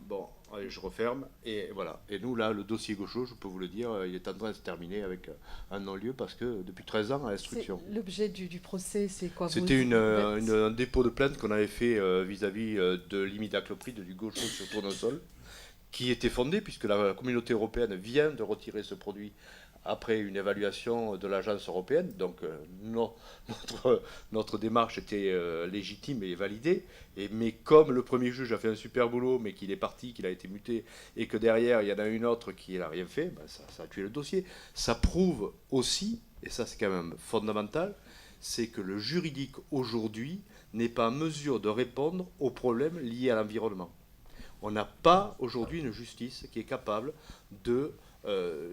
bon, allez, je referme, et voilà. Et nous, là, le dossier Gaucho, je peux vous le dire, il est en train de se terminer avec un non-lieu, parce que depuis 13 ans à l'instruction. L'objet du procès, c'est quoi? C'était un dépôt de plainte qu'on avait fait vis-à-vis de l'imidaclopride du Gaucho sur tournesol, qui était fondé, puisque la communauté européenne vient de retirer ce produit après une évaluation de l'agence européenne. Donc notre démarche était légitime et validée. Mais comme le premier juge a fait un super boulot, mais qu'il est parti, qu'il a été muté, et que derrière, il y en a une autre qui n'a rien fait, ça a tué le dossier. Ça prouve aussi, et ça c'est quand même fondamental, c'est que le juridique aujourd'hui n'est pas en mesure de répondre aux problèmes liés à l'environnement. On n'a pas aujourd'hui une justice qui est capable de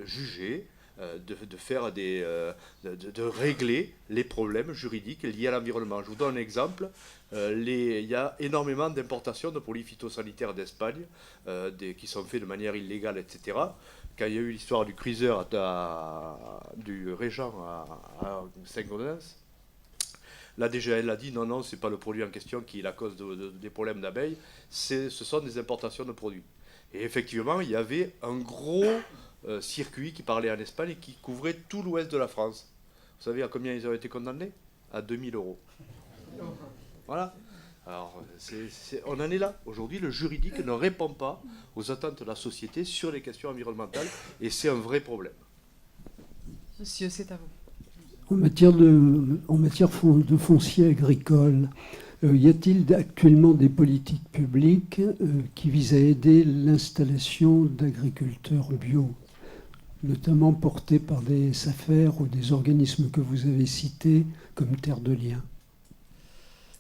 juger, de faire de régler les problèmes juridiques liés à l'environnement. Je vous donne un exemple. Il y a énormément d'importations de produits phytosanitaires d'Espagne qui sont faits de manière illégale, etc. Quand il y a eu l'histoire du cruiser du Régent à Saint-Gaudens, la DGL a dit non, c'est pas le produit en question qui est la cause des problèmes d'abeilles, ce sont des importations de produits. Et effectivement, il y avait un gros circuit qui parlait en Espagne et qui couvrait tout l'ouest de la France. Vous savez à combien ils ont été condamnés? À 2000 €. Voilà. Alors, on en est là. Aujourd'hui, le juridique ne répond pas aux attentes de la société sur les questions environnementales, et c'est un vrai problème. Monsieur, c'est à vous. En matière de foncier agricole, y a-t-il actuellement des politiques publiques qui visent à aider l'installation d'agriculteurs bio, notamment portés par des SAFER ou des organismes que vous avez cités comme Terre de Liens?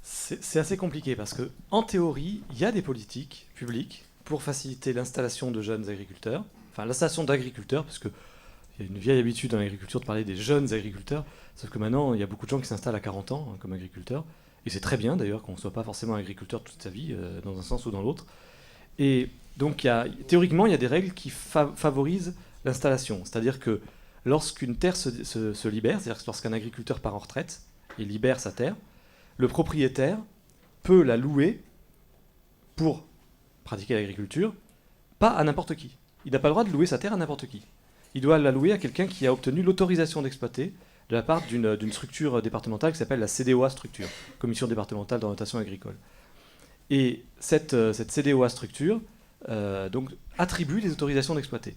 C'est assez compliqué parce que, en théorie, il y a des politiques publiques pour faciliter l'installation de jeunes agriculteurs, enfin l'installation d'agriculteurs, parce qu'il y a une vieille habitude dans l'agriculture de parler des jeunes agriculteurs, sauf que maintenant, il y a beaucoup de gens qui s'installent à 40 ans comme agriculteurs, et c'est très bien d'ailleurs qu'on ne soit pas forcément agriculteur toute sa vie, dans un sens ou dans l'autre. Et donc, théoriquement, il y a des règles qui favorisent l'installation, c'est-à-dire que lorsqu'une terre se libère, c'est-à-dire que lorsqu'un agriculteur part en retraite et libère sa terre, le propriétaire peut la louer pour pratiquer l'agriculture, pas à n'importe qui. Il n'a pas le droit de louer sa terre à n'importe qui. Il doit la louer à quelqu'un qui a obtenu l'autorisation d'exploiter de la part d'une structure départementale qui s'appelle la CDOA structure, Commission départementale d'orientation agricole. Et cette CDOA structure donc, attribue des autorisations d'exploiter.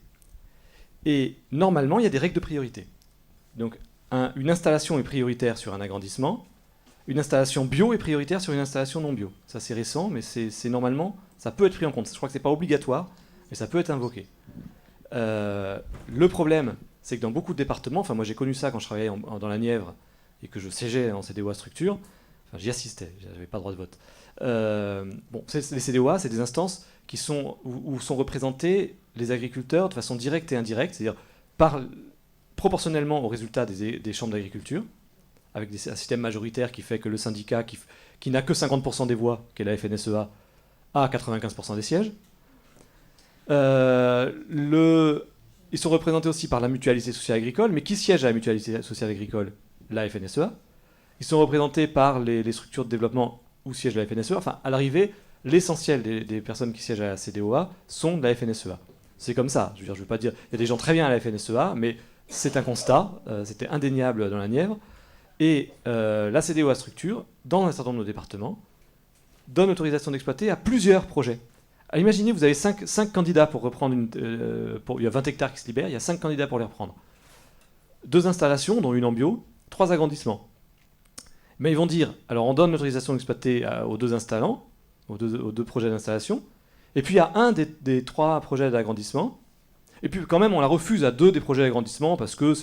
Et normalement, il y a des règles de priorité. Donc, une installation est prioritaire sur un agrandissement. Une installation bio est prioritaire sur une installation non bio. Ça, c'est récent, mais c'est normalement, ça peut être pris en compte. Je crois que ce n'est pas obligatoire, mais ça peut être invoqué. Le problème, c'est que dans beaucoup de départements, enfin moi j'ai connu ça quand je travaillais dans la Nièvre et que je siégeais en CDOA structure, enfin j'y assistais, je n'avais pas le droit de vote. Les CDOA, c'est des instances où sont représentés les agriculteurs de façon directe et indirecte, c'est-à-dire proportionnellement aux résultats des chambres d'agriculture, avec un système majoritaire qui fait que le syndicat, qui n'a que 50% des voix, qu'est la FNSEA, a 95% des sièges. Ils sont représentés aussi par la mutualité sociale agricole, mais qui siège à la mutualité sociale agricole? La FNSEA. Ils sont représentés par les structures de développement où siège la FNSEA. Enfin, à l'arrivée, l'essentiel des personnes qui siègent à la CDOA sont de la FNSEA. C'est comme ça. Je veux pas dire... Il y a des gens très bien à la FNSEA, mais c'est un constat. C'était indéniable dans la Nièvre. Et la CDOA structure, dans un certain nombre de départements, donne autorisation d'exploiter à plusieurs projets. Alors, imaginez, vous avez 5 candidats pour reprendre il y a 20 hectares qui se libèrent, il y a 5 candidats pour les reprendre. 2 installations, dont une en bio, 3 agrandissements. Mais ils vont dire, alors on donne l'autorisation d'exploiter aux 2 installants, aux deux projets d'installation, et puis il y a un des 3 projets d'agrandissement, et puis quand même on la refuse à 2 des projets d'agrandissement parce que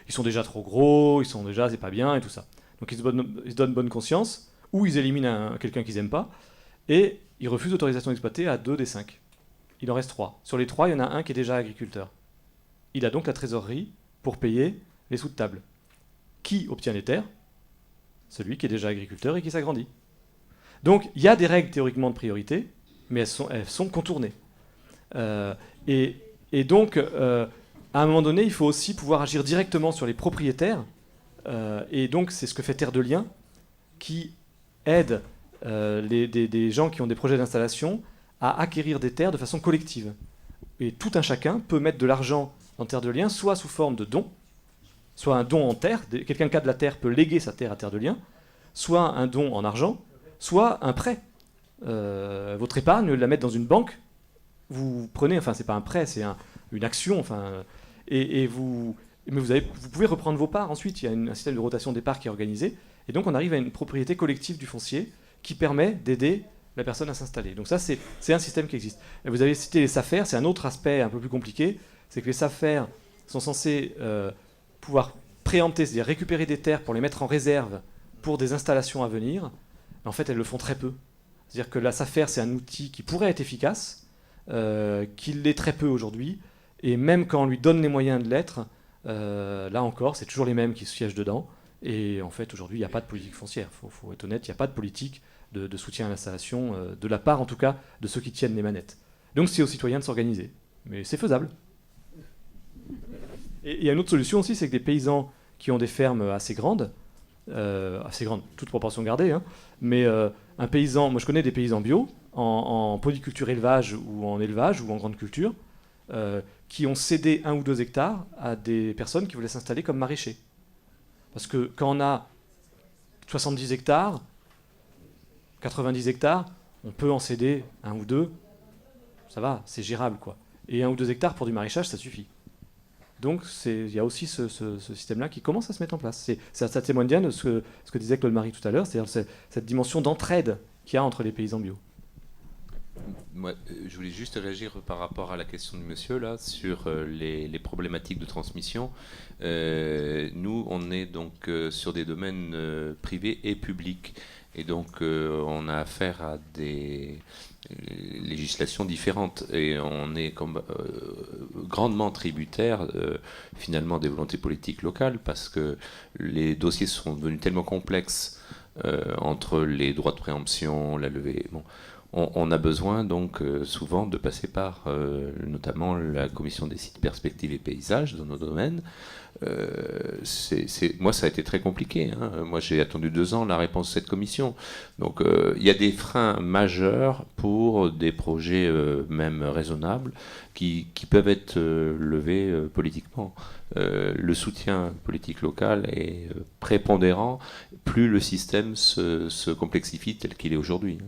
ils sont déjà trop gros, c'est pas bien et tout ça. Donc ils se donnent bonne conscience, ou ils éliminent quelqu'un qu'ils n'aiment pas, et ils refusent l'autorisation d'exploiter à 2 des 5. Il en reste 3. Sur les 3, il y en a un qui est déjà agriculteur. Il a donc la trésorerie pour payer les sous de table. Qui obtient les terres? Celui qui est déjà agriculteur et qui s'agrandit. Donc il y a des règles théoriquement de priorité, mais elles sont contournées. Et donc, à un moment donné, il faut aussi pouvoir agir directement sur les propriétaires. Et donc, c'est ce que fait Terre de Liens, qui aide des gens qui ont des projets d'installation à acquérir des terres de façon collective. Et tout un chacun peut mettre de l'argent dans Terre de Liens, soit sous forme de dons, soit un don en terre, quelqu'un qui a de la terre peut léguer sa terre à Terre de Liens, soit un don en argent, soit un prêt. Votre épargne, la mettre dans une banque, vous prenez, enfin c'est pas un prêt, c'est une action, enfin, mais vous pouvez reprendre vos parts ensuite, il y a un système de rotation des parts qui est organisé, et donc on arrive à une propriété collective du foncier qui permet d'aider la personne à s'installer. Donc ça, c'est un système qui existe. Et vous avez cité les SAFER, c'est un autre aspect un peu plus compliqué, c'est que les SAFER sont censés pouvoir préempter, c'est-à-dire récupérer des terres pour les mettre en réserve pour des installations à venir. En fait, elles le font très peu. C'est-à-dire que la SAFER, c'est un outil qui pourrait être efficace, qui l'est très peu aujourd'hui, et même quand on lui donne les moyens de l'être, là encore, c'est toujours les mêmes qui siègent dedans. Et en fait, aujourd'hui, il n'y a pas de politique foncière. Il faut être honnête, il n'y a pas de politique de soutien à l'installation, de la part en tout cas de ceux qui tiennent les manettes. Donc c'est aux citoyens de s'organiser. Mais c'est faisable. Et il y a une autre solution aussi, c'est que des paysans qui ont des fermes assez grandes, toute proportion gardée, hein, mais un paysan, moi je connais des paysans bio, en polyculture élevage ou en élevage ou en grande culture, qui ont cédé 1 ou 2 hectares à des personnes qui voulaient s'installer comme maraîchers. Parce que quand on a 70 hectares, 90 hectares, on peut en céder 1 ou 2, ça va, c'est gérable, quoi. Et 1 ou 2 hectares pour du maraîchage, ça suffit. Donc il y a aussi ce système-là qui commence à se mettre en place. Ça témoigne bien de ce que disait Claude-Marie tout à l'heure, c'est-à-dire cette dimension d'entraide qu'il y a entre les paysans bio. Moi, je voulais juste réagir par rapport à la question du monsieur là sur les problématiques de transmission. Nous, on est donc sur des domaines privés et publics, et donc on a affaire à des législations différentes, et on est comme grandement tributaire finalement des volontés politiques locales, parce que les dossiers sont devenus tellement complexes entre les droits de préemption, la levée. Bon, on a besoin donc souvent de passer par notamment la commission des sites perspectives et paysages dans nos domaines. Moi, ça a été très compliqué, hein. Moi, j'ai attendu 2 ans la réponse de cette commission. Donc, il y a des freins majeurs pour des projets même raisonnables qui peuvent être levés politiquement. Le soutien politique local est prépondérant plus le système se complexifie tel qu'il est aujourd'hui.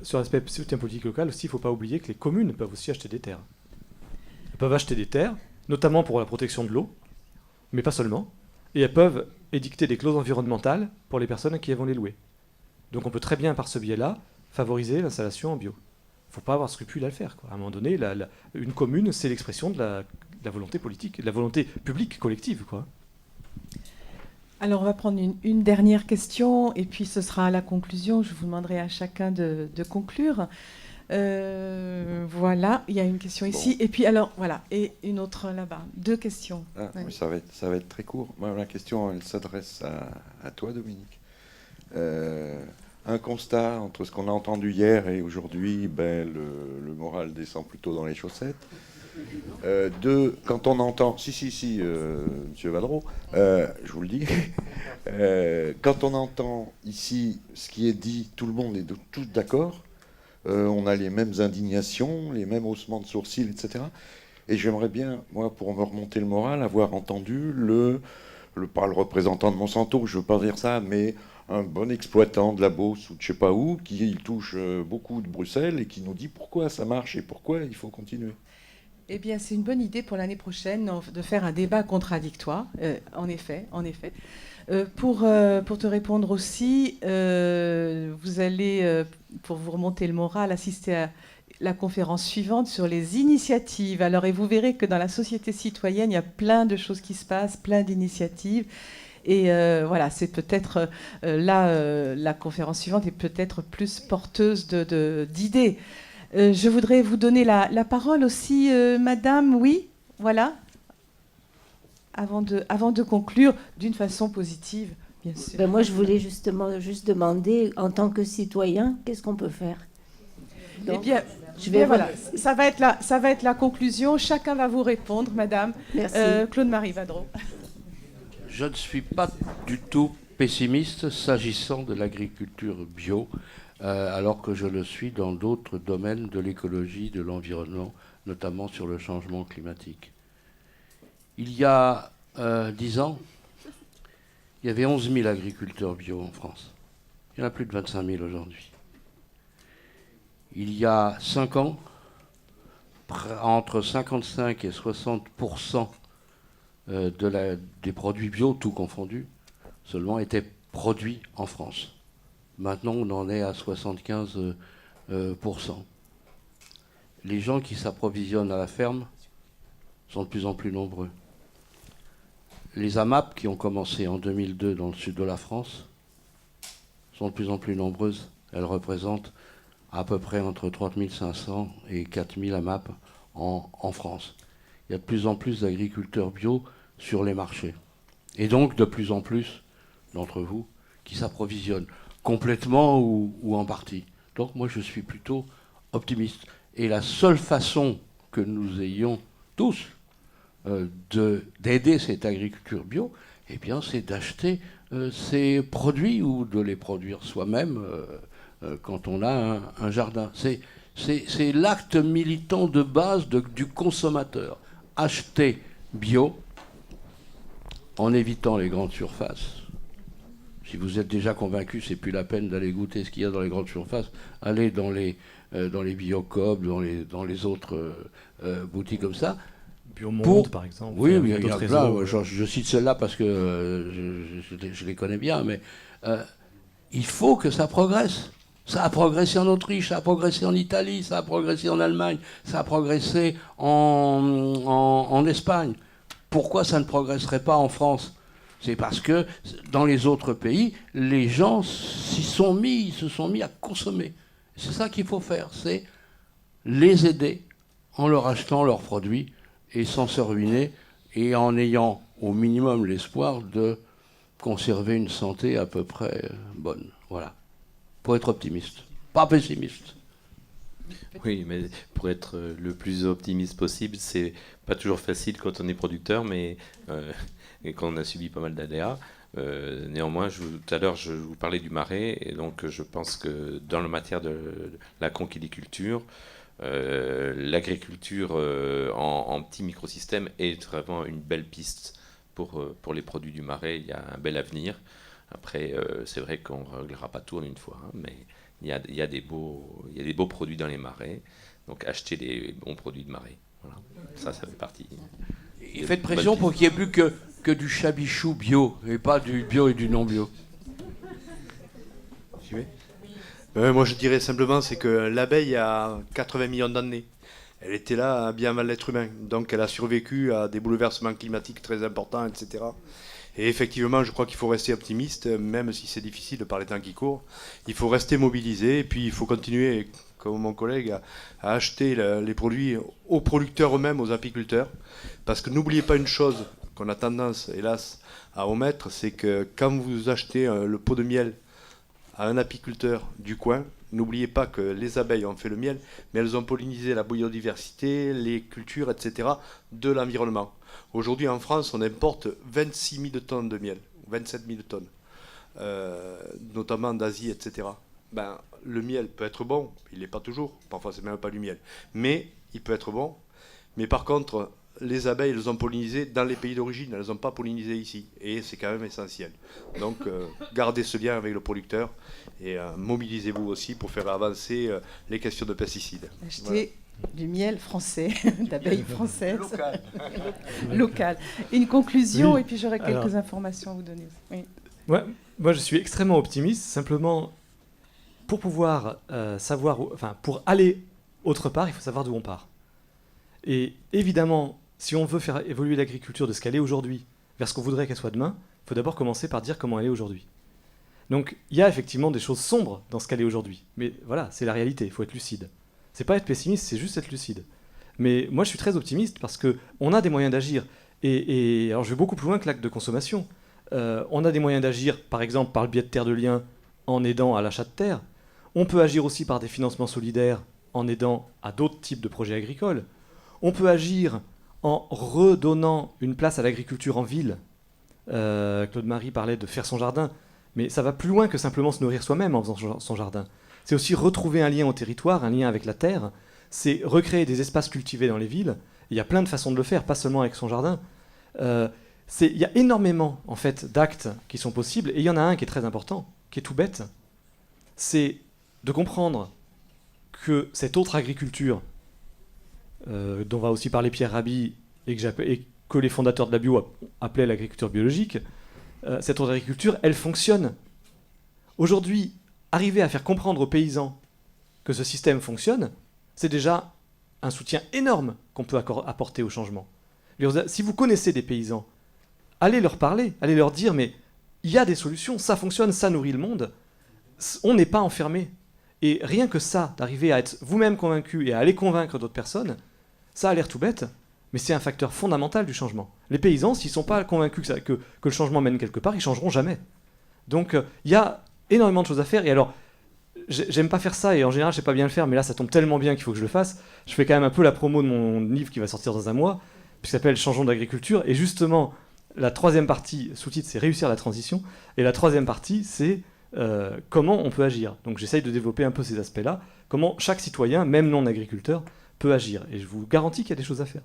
Sur l'aspect soutien politique local aussi, il ne faut pas oublier que les communes peuvent aussi acheter des terres. Elles peuvent acheter des terres, notamment pour la protection de l'eau, mais pas seulement. Et elles peuvent édicter des clauses environnementales pour les personnes qui vont les louer. Donc on peut très bien, par ce biais-là, favoriser l'installation en bio. Il ne faut pas avoir scrupule à le faire, quoi. À un moment donné, une commune, c'est l'expression de la volonté politique, de la volonté publique collective, quoi. Alors, on va prendre une dernière question, et puis ce sera à la conclusion. Je vous demanderai à chacun de conclure. Voilà, il y a une question ici. Et puis, alors, voilà, et une autre là-bas. 2 questions. Ah, ouais. Oui, ça va être très court. Moi, la question, elle s'adresse à toi, Dominique. Un constat entre ce qu'on a entendu hier et aujourd'hui, le moral descend plutôt dans les chaussettes. 2, quand on entend... Monsieur Vadreau, je vous le dis. Quand on entend ici ce qui est dit, tout le monde est tous d'accord. On a les mêmes indignations, les mêmes haussements de sourcils, etc. Et j'aimerais bien, moi, pour me remonter le moral, avoir entendu pas le représentant de Monsanto, je ne veux pas dire ça, mais un bon exploitant de la Beauce ou de je ne sais pas où, qui touche beaucoup de Bruxelles et qui nous dit pourquoi ça marche et pourquoi il faut continuer. Eh bien, c'est une bonne idée pour l'année prochaine de faire un débat contradictoire, en effet. Pour te répondre aussi, vous allez, pour vous remonter le moral, assister à la conférence suivante sur les initiatives. Alors, et vous verrez que dans la société citoyenne, il y a plein de choses qui se passent, plein d'initiatives. Et voilà, c'est peut-être la conférence suivante est peut-être plus porteuse d'idées. Je voudrais vous donner la parole aussi, madame, oui, voilà, avant de conclure d'une façon positive, bien sûr. Moi, je voulais juste demander, en tant que citoyen, qu'est-ce qu'on peut faire? Donc, eh bien, voilà, ça va être la conclusion. Chacun va vous répondre, madame. Merci. Claude-Marie Vadreau. Je ne suis pas du tout pessimiste s'agissant de l'agriculture bio, alors que je le suis dans d'autres domaines de l'écologie, de l'environnement, notamment sur le changement climatique. Il y a 10 ans, il y avait 11 000 agriculteurs bio en France. Il y en a plus de 25 000 aujourd'hui. Il y a 5 ans, entre 55 et 60% des produits bio, tout confondus, seulement étaient produits en France. Maintenant, on en est à 75%. Les gens qui s'approvisionnent à la ferme sont de plus en plus nombreux. Les AMAP qui ont commencé en 2002 dans le sud de la France sont de plus en plus nombreuses. Elles représentent à peu près entre 3 500 et 4 000 AMAP en France. Il y a de plus en plus d'agriculteurs bio sur les marchés. Et donc de plus en plus d'entre vous qui s'approvisionnent complètement ou en partie. Donc moi je suis plutôt optimiste. Et la seule façon que nous ayons tous d'aider cette agriculture bio, eh bien, c'est d'acheter ces produits ou de les produire soi-même quand on a un jardin. C'est l'acte militant de base du consommateur. Acheter bio en évitant les grandes surfaces. Si vous êtes déjà convaincu, c'est plus la peine d'aller goûter ce qu'il y a dans les grandes surfaces. Allez dans les Biocoop, dans les autres boutiques comme ça. Biomonde, par exemple. Oui, il y a plein. Je cite celle-là parce que je les connais bien, mais il faut que ça progresse. Ça a progressé en Autriche, ça a progressé en Italie, ça a progressé en Allemagne, ça a progressé en Espagne. Pourquoi ça ne progresserait pas en France ? C'est parce que dans les autres pays, les gens se sont mis à consommer. C'est ça qu'il faut faire, c'est les aider en leur achetant leurs produits et sans se ruiner et en ayant au minimum l'espoir de conserver une santé à peu près bonne. Voilà. Pour être optimiste, pas pessimiste. Oui, mais pour être le plus optimiste possible, c'est pas toujours facile quand on est producteur, mais et quand on a subi pas mal d'aléas. Néanmoins, tout à l'heure, je vous parlais du marais, et donc je pense que dans la matière de la conquiliculture, l'agriculture en petit microsystème est vraiment une belle piste pour les produits du marais. Il y a un bel avenir. Après, c'est vrai qu'on ne réglera pas tout en une fois, hein, mais il y a des beaux produits dans les marais. Donc, achetez les bons produits de marais. Voilà. Ça fait partie. Et faites pression pour qu'il n'y ait plus que du chabichou bio, et pas du bio et du non-bio. Moi, je dirais simplement, c'est que l'abeille a 80 millions d'années. Elle était là bien avant l'être humain. Donc, elle a survécu à des bouleversements climatiques très importants, etc. Et effectivement, je crois qu'il faut rester optimiste, même si c'est difficile de par les temps qui courent. Il faut rester mobilisé, et puis il faut continuer, comme mon collègue, à acheter les produits aux producteurs eux-mêmes, aux apiculteurs. Parce que n'oubliez pas une chose qu'on a tendance, hélas, à omettre, c'est que quand vous achetez le pot de miel à un apiculteur du coin, n'oubliez pas que les abeilles ont fait le miel, mais elles ont pollinisé la biodiversité, les cultures, etc., de l'environnement. Aujourd'hui, en France, on importe 26 000 tonnes de miel, 27 000 tonnes, notamment d'Asie, etc. Le miel peut être bon, il n'est pas toujours, parfois c'est même pas du miel, mais il peut être bon. Mais par contre, les abeilles, elles ont pollinisé dans les pays d'origine, elles n'ont pas pollinisé ici, et c'est quand même essentiel. Donc, gardez ce lien avec le producteur, et mobilisez-vous aussi pour faire avancer les questions de pesticides. Achetez du miel français, d'abeilles françaises. Local. Une conclusion, oui. Et puis j'aurai quelques informations à vous donner. Oui. Ouais, moi, je suis extrêmement optimiste. Simplement, pour pouvoir pour aller autre part, il faut savoir d'où on part. Et évidemment, si on veut faire évoluer l'agriculture de ce qu'elle est aujourd'hui vers ce qu'on voudrait qu'elle soit demain, il faut d'abord commencer par dire comment elle est aujourd'hui. Donc, il y a effectivement des choses sombres dans ce qu'elle est aujourd'hui. Mais voilà, c'est la réalité, il faut être lucide. C'est pas être pessimiste, c'est juste être lucide. Mais moi, je suis très optimiste parce qu'on a des moyens d'agir. Et alors, je vais beaucoup plus loin que l'acte de consommation. On a des moyens d'agir, par exemple, par le biais de Terre de Liens, en aidant à l'achat de terre. On peut agir aussi par des financements solidaires, en aidant à d'autres types de projets agricoles. On peut agir en redonnant une place à l'agriculture en ville. Claude-Marie parlait de faire son jardin. Mais ça va plus loin que simplement se nourrir soi-même en faisant son jardin. C'est aussi retrouver un lien au territoire, un lien avec la terre. C'est recréer des espaces cultivés dans les villes. Il y a plein de façons de le faire, pas seulement avec son jardin. Il y a énormément en fait, d'actes qui sont possibles. Et il y en a un qui est très important, qui est tout bête. C'est de comprendre que cette autre agriculture, dont va aussi parler Pierre Rabhi, et que les fondateurs de la bio appelaient l'agriculture biologique, cette autre agriculture, elle fonctionne. Aujourd'hui, arriver à faire comprendre aux paysans que ce système fonctionne, c'est déjà un soutien énorme qu'on peut apporter au changement. Si vous connaissez des paysans, allez leur parler, allez leur dire, mais il y a des solutions, ça fonctionne, ça nourrit le monde, on n'est pas enfermé. Et rien que ça, d'arriver à être vous-même convaincu et à aller convaincre d'autres personnes, ça a l'air tout bête, mais c'est un facteur fondamental du changement. Les paysans, s'ils ne sont pas convaincus que le changement mène quelque part, ils ne changeront jamais. Donc il y a énormément de choses à faire. Et alors, j'aime pas faire ça, et en général, je sais pas bien le faire, mais là, ça tombe tellement bien qu'il faut que je le fasse. Je fais quand même un peu la promo de mon livre qui va sortir dans un mois, qui s'appelle « Changeons d'agriculture ». Et justement, la troisième partie, sous-titre, c'est « Réussir la transition ». Et la troisième partie, c'est comment on peut agir. Donc j'essaye de développer un peu ces aspects-là, comment chaque citoyen, même non agriculteur, peut agir. Et je vous garantis qu'il y a des choses à faire.